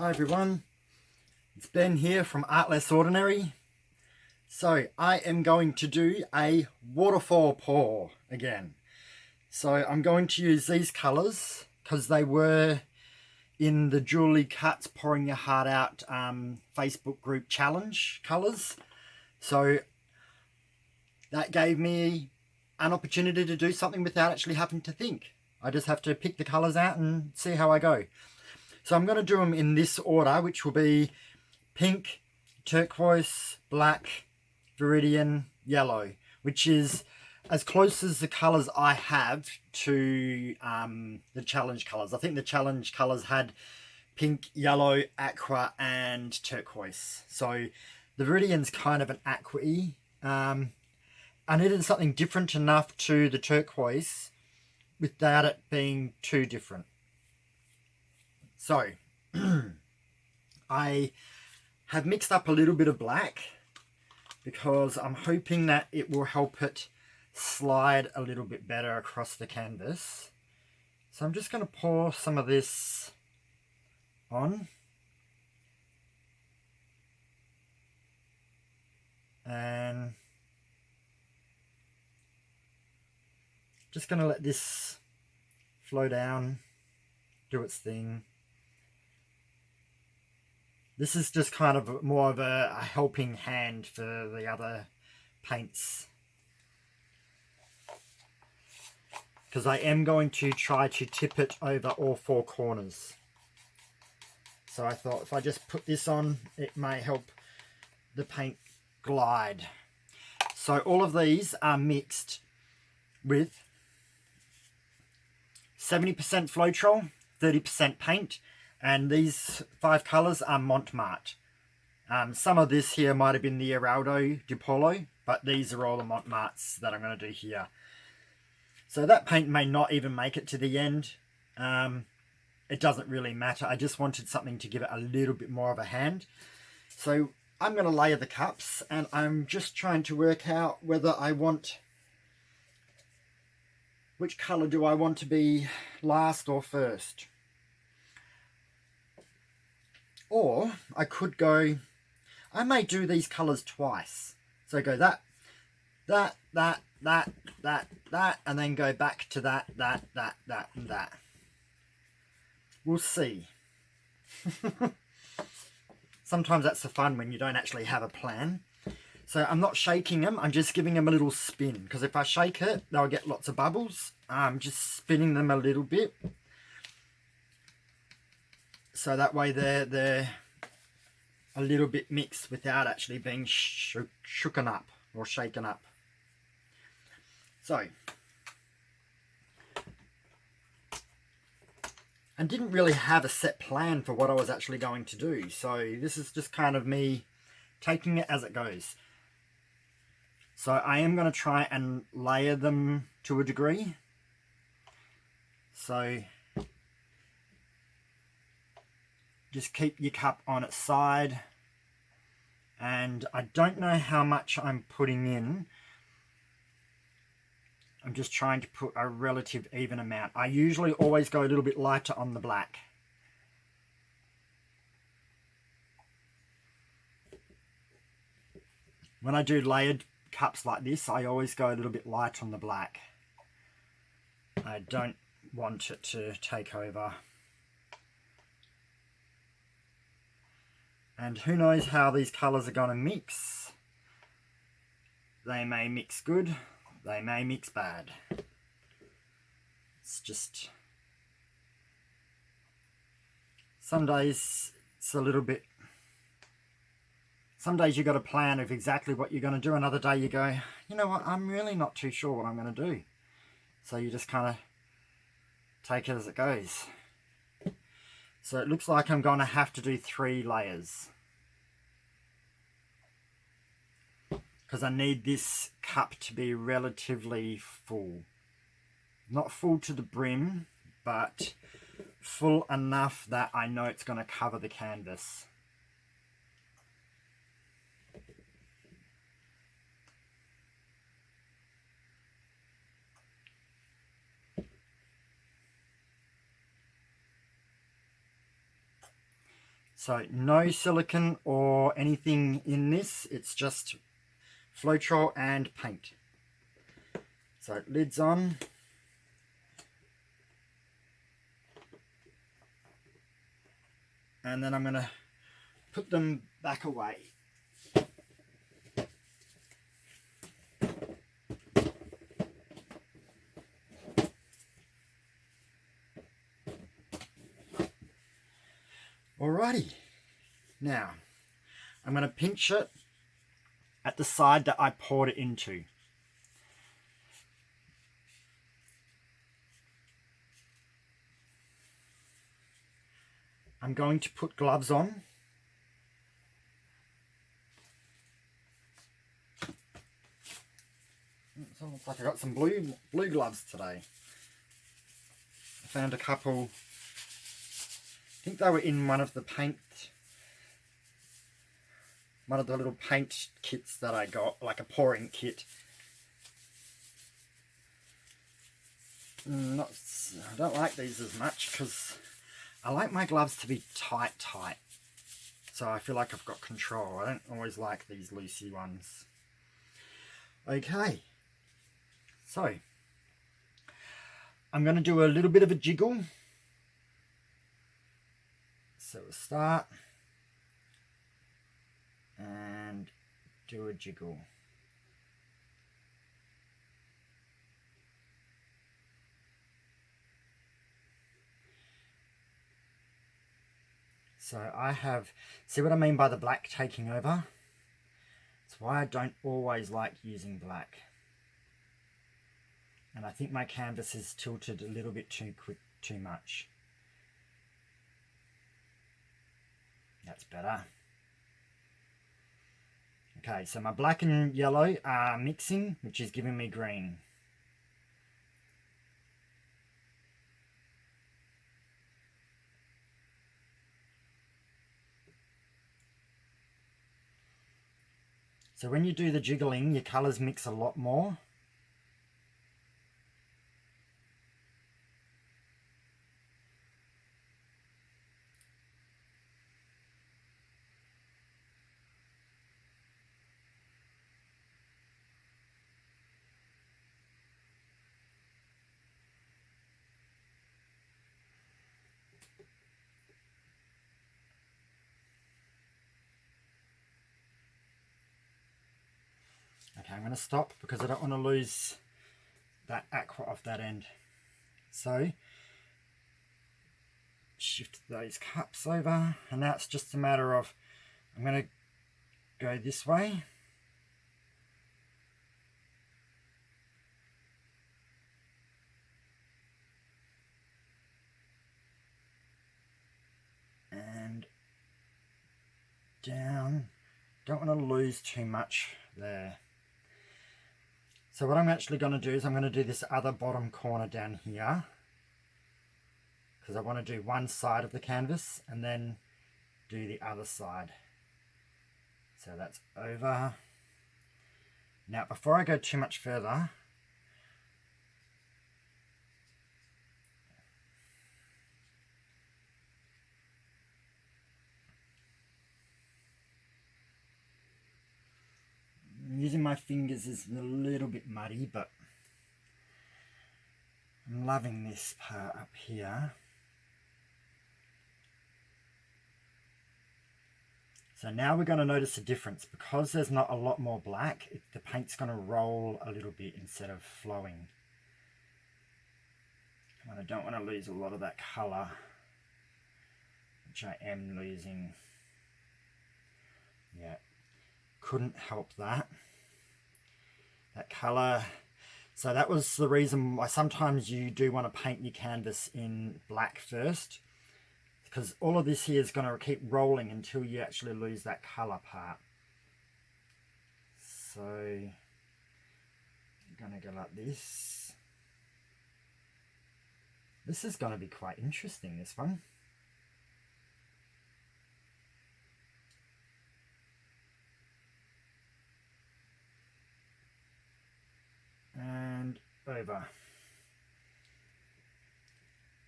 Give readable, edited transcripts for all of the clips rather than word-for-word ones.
Hi everyone, it's Ben here from Art Less Ordinary. So I am going to do a waterfall pour again. So I'm going to use these colours because they were in the Julie Cuts Pouring Your Heart Out Facebook group challenge colours. So that gave me an opportunity to do something without actually having to think. I just have to pick the colours out and see how I go. So I'm going to do them in this order, which will be pink, turquoise, black, viridian, yellow, which is as close as the colours I have to the challenge colours. I think the challenge colours had pink, yellow, aqua and turquoise. So the viridian's kind of an aqua-y. I needed something different enough to the turquoise without it being too different. So I have mixed up a little bit of black because I'm hoping that it will help it slide a little bit better across the canvas. So I'm just going to pour some of this on. And just going to let this flow down, do its thing. This is just kind of more of a helping hand for the other paints, because I am going to try to tip it over all four corners. So I thought if I just put this on, it may help the paint glide. So all of these are mixed with 70% floetrol, 30% paint, and these 5 colours are marte. Some of this here might have been the Heraldo di Polo, but these are all the martes that I'm going to do here. So that paint may not even make it to the end. It doesn't really matter. I just wanted something to give it a little bit more of a hand. So I'm going to layer the cups, and I'm just trying to work out whether I want... which colour do I want to be last or first? Or I could go, I may do these colours twice. So go that, and then go back to that, and that. We'll see. Sometimes that's the fun when you don't actually have a plan. So I'm not shaking them, I'm just giving them a little spin. Because if I shake it, they'll get lots of bubbles. I'm just spinning them a little bit. So that way they're a little bit mixed without actually being shooken up or shaken up. So, I didn't really have a set plan for what I was actually going to do. So this is just kind of me taking it as it goes. So I am going to try and layer them to a degree. So just keep your cup on its side, and I don't know how much I'm putting in. I'm just trying to put a relative even amount. I usually always go a little bit lighter on the black. When I do layered cups like this, I always go a little bit light on the black. I don't want it to take over. And who knows how these colours are going to mix. They may mix good, they may mix bad. It's just... some days it's a little bit... some days you've got a plan of exactly what you're going to do. Another day you go, you know what, I'm really not too sure what I'm going to do. So you just kind of take it as it goes. So it looks like I'm going to have to do 3 layers. Because I need this cup to be relatively full. Not full to the brim, but full enough that I know it's going to cover the canvas. So no silicone or anything in this, it's just floetrol and paint. So lid's on. And then I'm going to put them back away. Alrighty, now I'm going to pinch it at the side that I poured it into. I'm going to put gloves on. It looks like I got some blue gloves today. I found a couple. I think they were in one of the little paint kits that I got, like a pouring kit. I don't like these as much because I like my gloves to be tight. So I feel like I've got control. I don't always like these loosey ones. Okay. So I'm going to do a little bit of a jiggle. So we'll start and do a jiggle. So I have, see what I mean by the black taking over? That's why I don't always like using black. And I think my canvas is tilted a little bit too much. That's better. Okay, so my black and yellow are mixing, which is giving me green. So when you do the jiggling, your colours mix a lot more. Okay, I'm going to stop because I don't want to lose that aqua off that end. So, shift those cups over, and now it's just a matter of, I'm going to go this way. And down. Don't want to lose too much there. So what I'm actually going to do is I'm going to do this other bottom corner down here, because I want to do one side of the canvas and then do the other side. So that's over. Now before I go too much further, using my fingers is a little bit muddy, but I'm loving this part up here. So now we're going to notice a difference. Because there's not a lot more black, the paint's going to roll a little bit instead of flowing. And I don't want to lose a lot of that colour, which I am losing. Yeah, couldn't help that. That colour. So that was the reason why sometimes you do want to paint your canvas in black first, because all of this here is going to keep rolling until you actually lose that colour part. So I'm going to go like this. This is going to be quite interesting, this one. And over.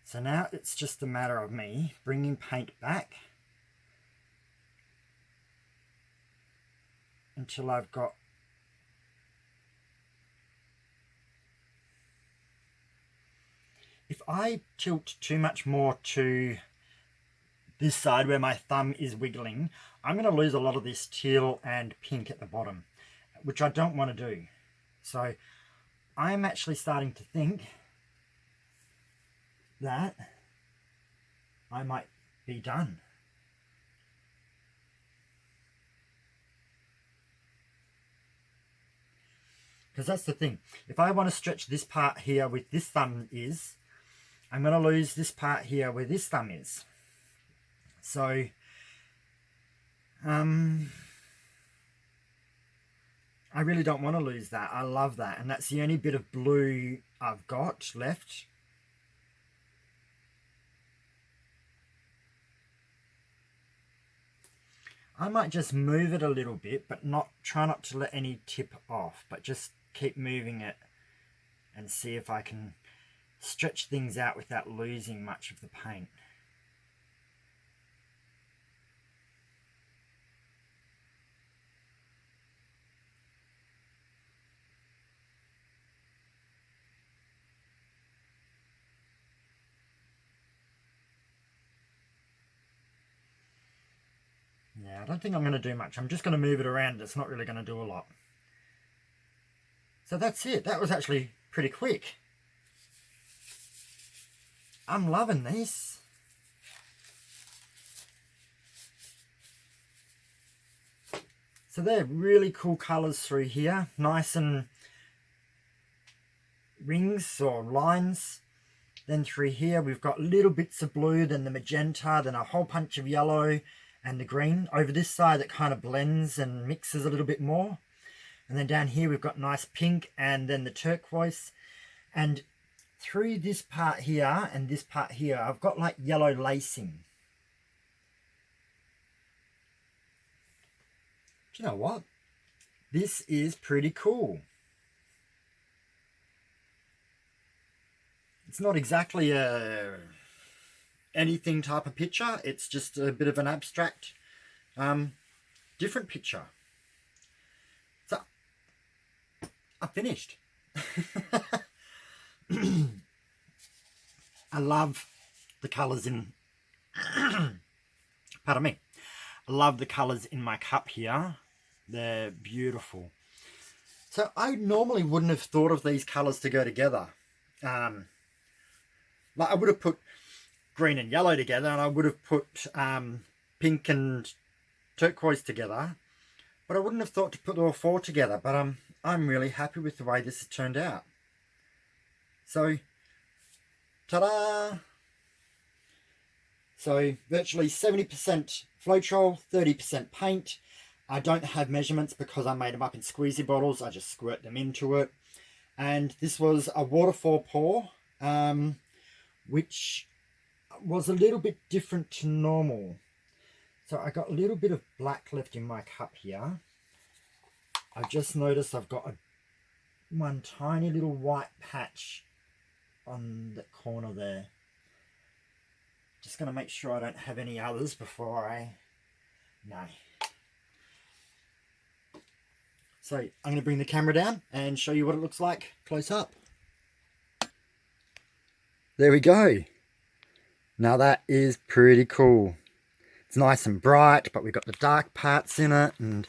So now it's just a matter of me bringing paint back until I've got if I tilt too much more to this side where my thumb is wiggling, I'm going to lose a lot of this teal and pink at the bottom, which I don't want to do. So I'm actually starting to think that I might be done. Because that's the thing. If I want to stretch this part here with this thumb is, I'm going to lose this part here where this thumb is. So, I really don't want to lose that. I love that. And that's the only bit of blue I've got left. I might just move it a little bit, but try not to let any tip off, but just keep moving it and see if I can stretch things out without losing much of the paint. Yeah, I don't think I'm going to do much. I'm just going to move it around. It's not really going to do a lot. So that's it. That was actually pretty quick. I'm loving this. So they're really cool colours through here. Nice and rings or lines. Then through here we've got little bits of blue, then the magenta, then a whole bunch of yellow and the green. Over this side it kind of blends and mixes a little bit more. And then down here we've got nice pink and then the turquoise. And through this part here and this part here, I've got like yellow lacing. Do you know what? This is pretty cool. It's not exactly a anything type of picture. It's just a bit of an abstract, different picture. So, I'm finished. I love the colours in, pardon me. I love the colours in my cup here. They're beautiful. So I normally wouldn't have thought of these colours to go together. Like I would have put green and yellow together, and I would have put pink and turquoise together, but I wouldn't have thought to put all four together. But I'm really happy with the way this has turned out. So, ta-da! So virtually 70% floetrol, 30% paint. I don't have measurements because I made them up in squeezy bottles. I just squirt them into it. And this was a waterfall pour, which was a little bit different to normal. So I got a little bit of black left in my cup here. I've just noticed I've got one tiny little white patch on the corner there. Just going to make sure I don't have any others before no. So I'm going to bring the camera down and show you what it looks like close up. There we go. Now that is pretty cool. It's nice and bright, but we've got the dark parts in it. And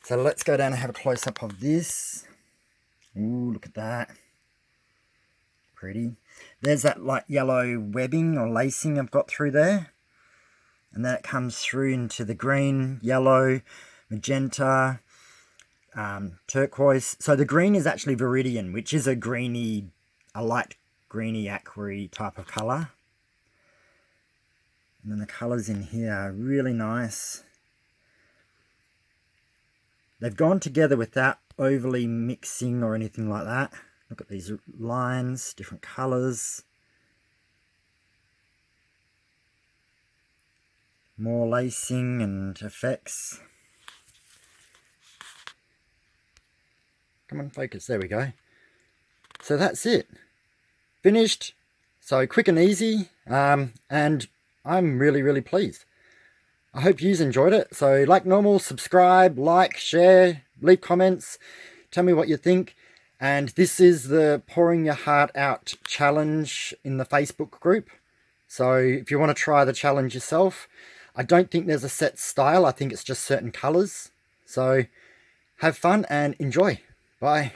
so let's go down and have a close up of this. Ooh, look at that. Pretty. There's that like yellow webbing or lacing I've got through there. And then it comes through into the green, yellow, magenta, turquoise. So the green is actually viridian, which is a light greeny aqua type of colour. And then the colours in here are really nice. They've gone together without overly mixing or anything like that. Look at these lines, different colours. More lacing and effects. Come on, focus. There we go. So that's it. Finished. So quick and easy. And I'm really, really pleased. I hope you enjoyed it. So like normal, subscribe, like, share, leave comments, tell me what you think. And this is the Pouring Your Heart Out challenge in the Facebook group. So if you want to try the challenge yourself, I don't think there's a set style. I think it's just certain colors. So have fun and enjoy. Bye.